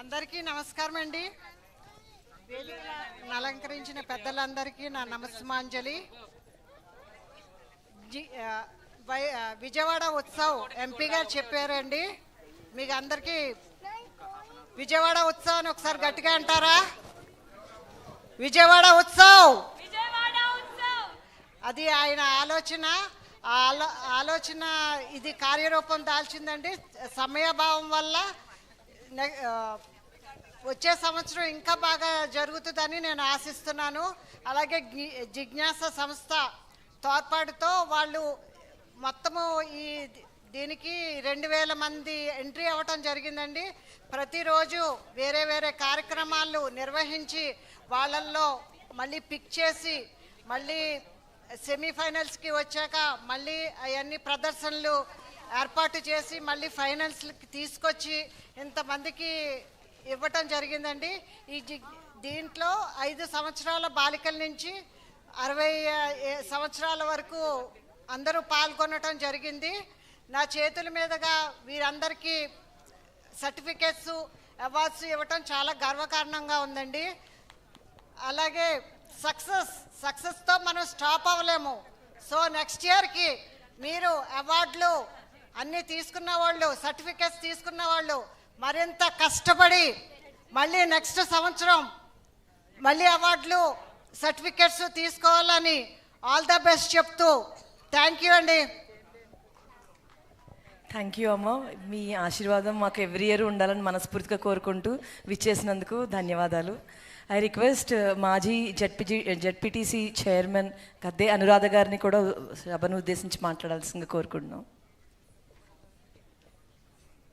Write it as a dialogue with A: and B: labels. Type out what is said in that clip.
A: అందరికీ నమస్కారం అండి. వేదికను అలంకరించిన పెద్దలందరికీ నా నమస్మాంజలి. విజయవాడ ఉత్సవ్ ఎంపీ గారు చెప్పారండి. మీకు అందరికీ విజయవాడ ఉత్సవ్ అని ఒకసారి గట్టిగా అంటారా? విజయవాడ ఉత్సవ్, అది ఆయన ఆలోచన ఇది కార్యరూపం దాల్చిందండి. సమయభావం వల్ల వచ్చే సంవత్సరం ఇంకా బాగా జరుగుతుందని నేను ఆశిస్తున్నాను. అలాగే జిజ్ఞాస సంస్థ తోడ్పాటుతో వాళ్ళు మొత్తము దీనికి 2000 మంది ఎంట్రీ అవ్వటం జరిగిందండి. ప్రతిరోజు వేరే వేరే కార్యక్రమాలు నిర్వహించి వాళ్ళల్లో మళ్ళీ పిక్ చేసి మళ్ళీ సెమీఫైనల్స్కి వచ్చాక మళ్ళీ అవన్నీ ప్రదర్శనలు ఏర్పాటు చేసి మళ్ళీ ఫైనల్స్కి తీసుకొచ్చి ఇంతమందికి ఇవ్వటం జరిగిందండి. దీంట్లో 5 సంవత్సరాల బాలికల నుంచి 60 సంవత్సరాల వరకు అందరూ పాల్గొనటం జరిగింది. నా చేతుల మీదుగా వీరందరికీ సర్టిఫికేట్స్, అవార్డ్స్ ఇవ్వటం చాలా గర్వకారణంగా ఉందండి. అలాగే సక్సెస్తో మనం స్టాప్ అవ్వలేము. సో నెక్స్ట్ ఇయర్కి మీరు అవార్డులు అన్నీ తీసుకున్న వాళ్ళు, సర్టిఫికేట్స్ తీసుకున్న వాళ్ళు మరింత కష్టపడి మళ్ళీ నెక్స్ట్ సంవత్సరం మళ్ళీ అవార్డులు, సర్టిఫికేట్స్ తీసుకోవాలని ఆల్ ద బెస్ట్ చెప్తూ థ్యాంక్ యూ అండి.
B: థ్యాంక్ యూ అమ్మ. మీ ఆశీర్వాదం మాకు ఎవ్రీ ఇయర్ ఉండాలని మనస్ఫూర్తిగా కోరుకుంటూ విచ్చేసినందుకు ధన్యవాదాలు. ఐ రిక్వెస్ట్ మాజీ జెడ్పీటీసీ చైర్మన్ గద్దే అనురాధ గారిని కూడా సభను ఉద్దేశించి మాట్లాడాల్సిందిగా కోరుకుంటున్నాం.